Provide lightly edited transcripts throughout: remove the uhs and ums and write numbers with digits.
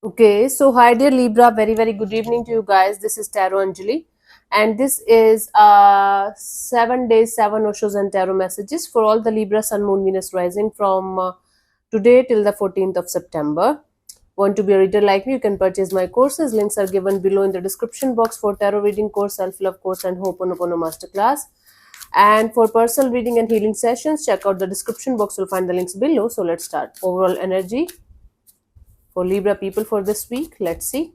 Okay, so hi dear Libra, very very good evening to you guys. This is Tarot Anjali, and this is 7 days, seven Oshos and tarot messages for all the Libra Sun, Moon, Venus rising from today till the 14th of September. Want to be a reader like me? You can purchase my courses. Links are given below in the description box for tarot reading course, self love course, and Ho'oponopono masterclass. And for personal reading and healing sessions, check out the description box. You'll find the links below. So let's start. Overall energy for Libra people for this week. Let's see.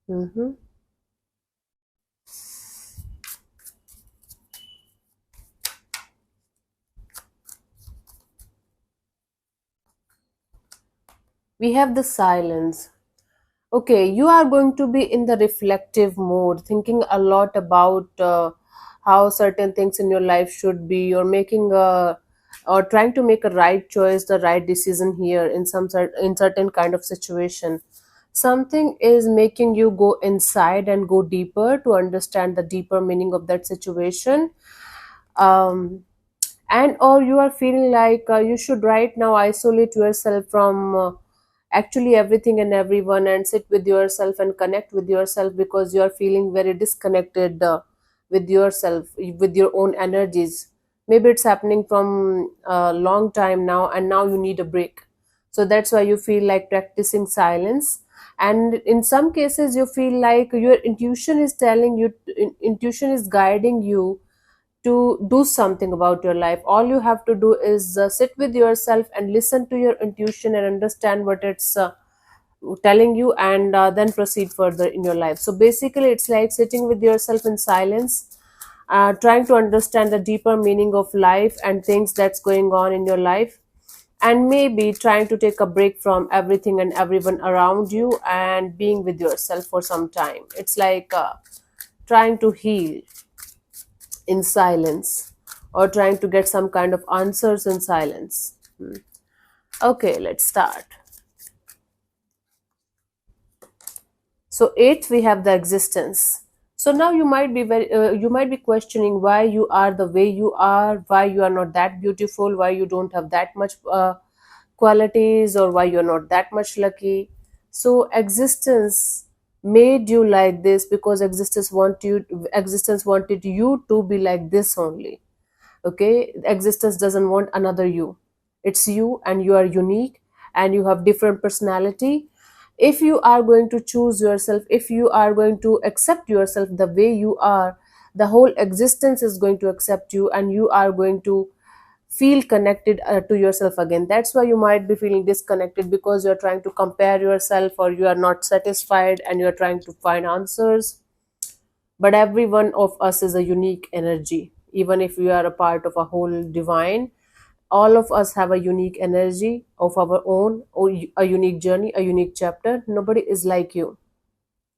Mhm. We have the silence. Okay, you are going to be in the reflective mode, thinking a lot about how certain things in your life should be, or making a or trying to make a right choice, the right decision here in in certain kind of situation. Something is making you go inside and go deeper to understand the deeper meaning of that situation. Um, and or you are feeling like you should right now isolate yourself from actually everything and everyone and sit with yourself and connect with yourself because you are feeling very disconnected with yourself, with your own energies. Maybe it's happening from a long time now and now you need a break, so that's why you feel like practicing silence. And in some cases you feel like your intuition is telling you, intuition is guiding you to do something about your life. All you have to do is sit with yourself and listen to your intuition and understand what it's telling you, and then proceed further in your life. So basically it's like sitting with yourself in silence, trying to understand the deeper meaning of life and things that's going on in your life, and maybe trying to take a break from everything and everyone around you and being with yourself for some time. It's like trying to heal in silence, or trying to get some kind of answers in silence. Okay, let's start. So eighth, we have the existence. So now you might be you might be questioning why you are the way you are, why you are not that beautiful, why you don't have that much qualities, or why you're not that much lucky. So existence made you like this because existence wanted you to be like this only. Okay, existence doesn't want another you. It's you, and you are unique, and you have different personality. If you are going to choose yourself, if you are going to accept yourself the way you are, the whole existence is going to accept you, and you are going to feel connected to yourself again. That's why you might be feeling disconnected, because you're trying to compare yourself, or you are not satisfied and you're trying to find answers. But every one of us is a unique energy. Even if we are a part of a whole divine, all of us have a unique energy of our own, or a unique journey, a unique chapter. Nobody is like you,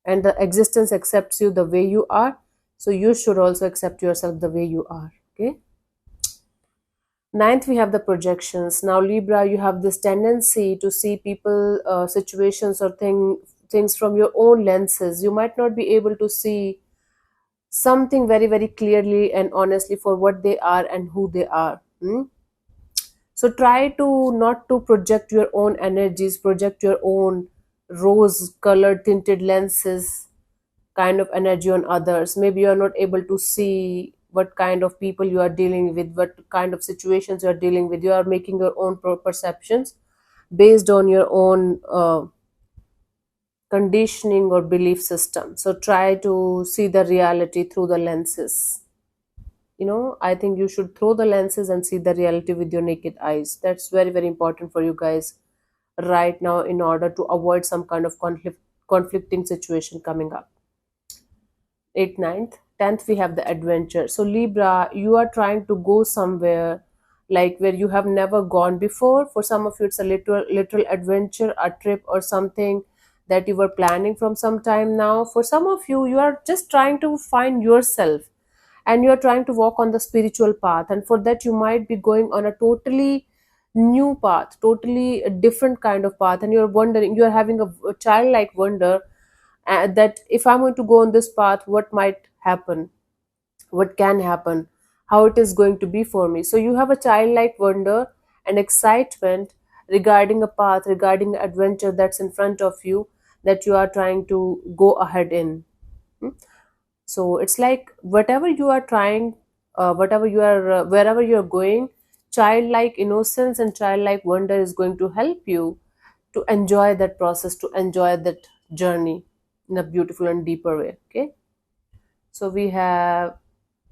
and the existence accepts you the way you are. So you should also accept yourself the way you are. Okay. Ninth, we have the projections. Now, Libra, you have this tendency to see people, situations, or things from your own lenses. You might not be able to see something very very clearly and honestly for what they are and who they are. So try to not to project your own energies, project your own rose colored tinted lenses kind of energy on others. Maybe you are not able to see what kind of people you are dealing with, what kind of situations you are dealing with. You are making your own perceptions based on your own conditioning or belief system. So try to see the reality through the lenses. I think you should throw the lenses and see the reality with your naked eyes. That's very very important for you guys right now, in order to avoid some kind of conflicting situation coming up. 8th, ninth, 10th, we have the adventure. So Libra, you are trying to go somewhere like where you have never gone before. For some of you it's a literal adventure, a trip or something that you were planning from some time now. For some of you, you are just trying to find yourself, and you're trying to walk on the spiritual path, and for that you might be going on a totally new path, totally a different kind of path, and you're wondering, you're having a childlike wonder, that if I'm going to go on this path, what might happen, what can happen, how it is going to be for me. So you have a childlike wonder and excitement regarding a path, regarding an adventure that's in front of you, that you are trying to go ahead in. Hmm? So it's like whatever you are trying, whatever you are, wherever you are going, childlike innocence and childlike wonder is going to help you to enjoy that process, to enjoy that journey in a beautiful and deeper way. Okay, so we have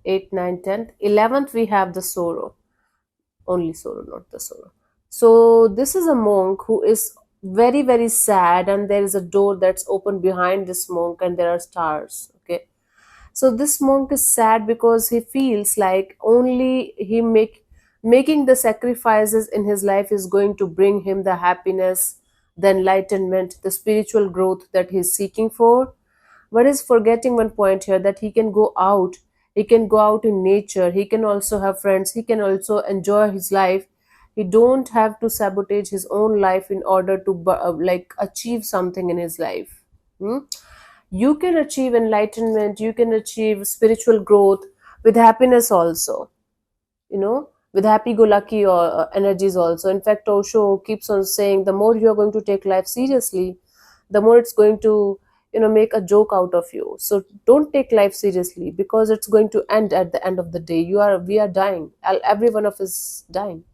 8, 9, 10th, 11th, we have the sorrow. Only sorrow, not the sorrow. So this is a monk who is very, very sad, and there is a door that's open behind this monk, and there are stars. Okay, so this monk is sad because he feels like only making the sacrifices in his life is going to bring him the happiness, the enlightenment, the spiritual growth that he's seeking for. But he's forgetting one point here, that he can go out in nature, he can also have friends, he can also enjoy his life. He don't have to sabotage his own life in order to like achieve something in his life. Hmm? You can achieve enlightenment, you can achieve spiritual growth with happiness also, with happy go lucky or energies also. In fact, Osho keeps on saying the more you are going to take life seriously, the more it's going to make a joke out of you. So don't take life seriously, because it's going to end at the end of the day. We are dying. Every one of us is dying.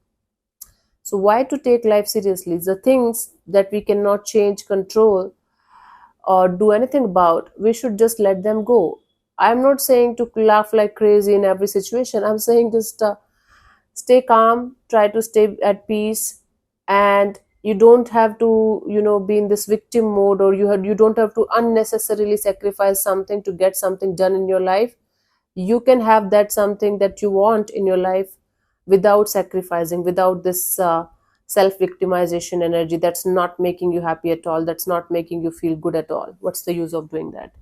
So why to take life seriously? The things that we cannot change, control, or do anything about, we should just let them go. I'm not saying to laugh like crazy in every situation. I'm saying just stay calm, try to stay at peace, and you don't have to be in this victim mode, or you don't have to unnecessarily sacrifice something to get something done in your life. You can have that something that you want in your life without sacrificing, without this self victimization energy that's not making you happy at all, that's not making you feel good at all. What's the use of doing that?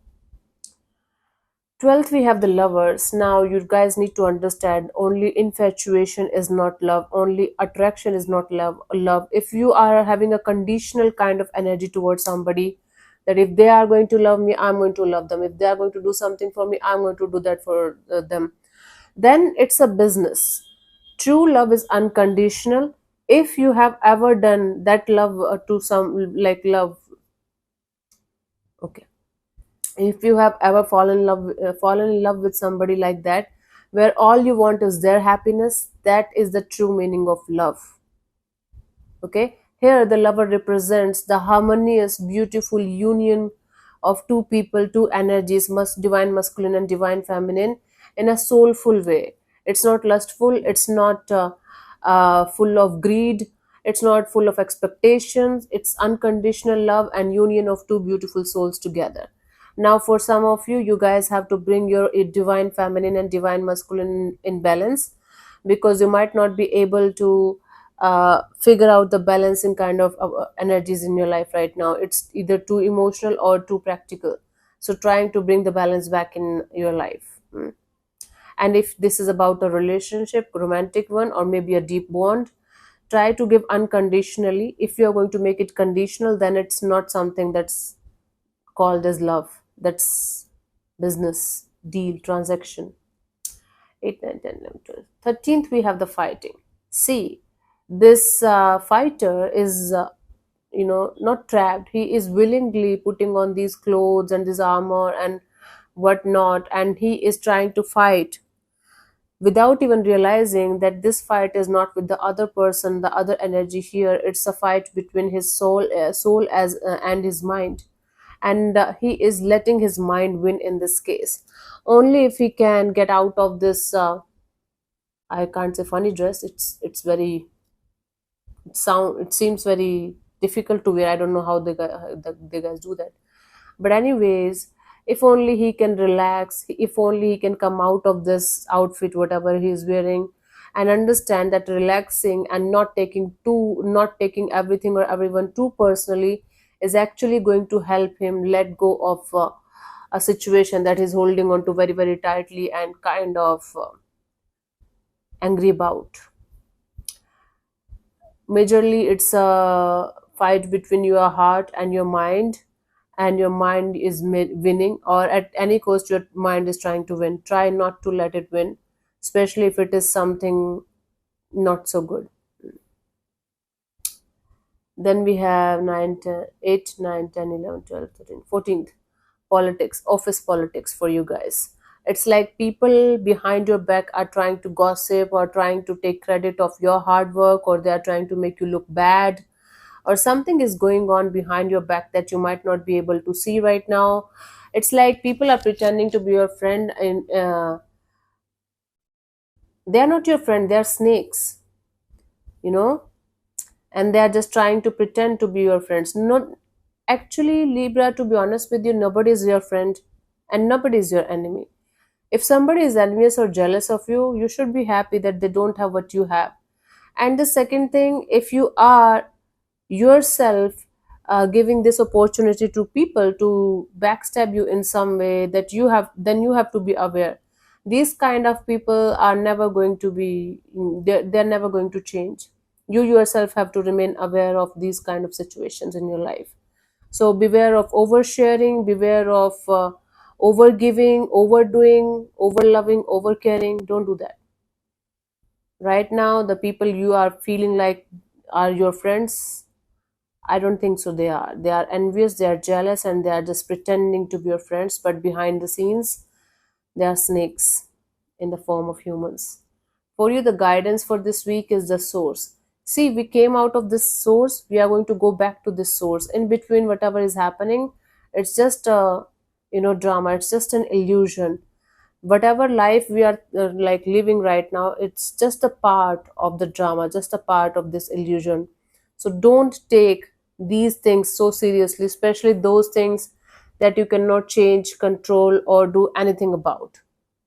12th, we have the lovers. Now you guys need to understand, only infatuation is not love, only attraction is not love. If you are having a conditional kind of energy towards somebody, that if they are going to love me, I'm going to love them, if they are going to do something for me, I'm going to do that for them, then it's a business. True love is unconditional. If you have ever done that love to some, like love, okay, if you have ever fallen in love with somebody like that, where all you want is their happiness, that is the true meaning of love. Okay, here the lover represents the harmonious, beautiful union of two people, two energies, divine masculine and divine feminine, in a soulful way. It's not lustful, it's not full of greed, it's not full of expectations. It's unconditional love and union of two beautiful souls together. Now for some of you, you guys have to bring your divine feminine and divine masculine in balance, because you might not be able to figure out the balancing kind of energies in your life right now. It's either too emotional or too practical. So trying to bring the balance back in your life. And if this is about a relationship, romantic one, or maybe a deep bond, try to give unconditionally. If you're going to make it conditional, then it's not something that's called as love. That's business, deal, transaction. 8, 9, 10, 11, 12. 13th, we have the fighting. See, this fighter is, not trapped. He is willingly putting on these clothes and this armor and whatnot, and he is trying to fight without even realizing that this fight is not with the other person, the other energy here. It's a fight between his soul as and his mind, and he is letting his mind win in this case. Only if he can get out of this, I can't say funny dress. It's very it seems very difficult to wear. I don't know how the guys do that. But anyways, if only he can relax, if only he can come out of this outfit, whatever he is wearing, and understand that relaxing and not taking everything or everyone too personally is actually going to help him let go of a situation that he's holding on to very, very tightly and kind of angry about. Majorly, it's a fight between your heart and your mind, and your mind is winning, or at any cost your mind is trying to win. Try not to let it win. especially if it is something not so good. Then we have 9, 10, 8, 9, 10, 11, 12, 13, 14th. Politics, office politics for you guys. It's like people behind your back are trying to gossip or trying to take credit of your hard work, or they are trying to make you look bad, or something is going on behind your back that you might not be able to see right now. It's like people are pretending to be your friend, and they are not your friend, they are snakes, you know, and they are just trying to pretend to be your friends. Not actually, Libra, to be honest with you, nobody is your friend and nobody is your enemy. If somebody is envious or jealous of you, you should be happy that they don't have what you have. And the second thing, if you are yourself giving this opportunity to people to backstab you in some way, that you have, then you have to be aware. These kind of people are never going to be, they're never going to change. You yourself have to remain aware of these kind of situations in your life. So beware of oversharing, beware of overgiving, overdoing, overloving, overcaring. Don't do that. Right now, the people you are feeling like are your friends, I don't think so. They are envious, they are jealous, and they are just pretending to be your friends, but behind the scenes, they are snakes in the form of humans. For you, the guidance for this week is the source. See, we came out of this source, we are going to go back to this source. In between, whatever is happening, it's just a drama, it's just an illusion. Whatever life we are like living right now, it's just a part of the drama, just a part of this illusion. So don't take these things so seriously, especially those things that you cannot change, control, or do anything about.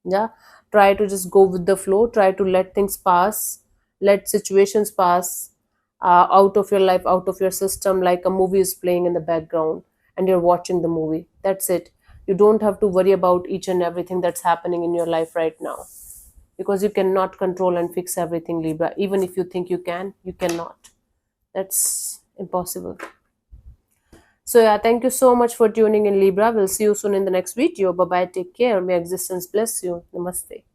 Yeah, try to just go with the flow, try to let things pass, let situations pass out of your life, out of your system, like a movie is playing in the background and you're watching the movie. That's it. You don't have to worry about each and everything that's happening in your life right now, because you cannot control and fix everything, Libra. Even if you think you can, you cannot. That's impossible. So yeah, thank you so much for tuning in, Libra. We'll see you soon in the next video. Bye bye, take care. May existence bless you. Namaste.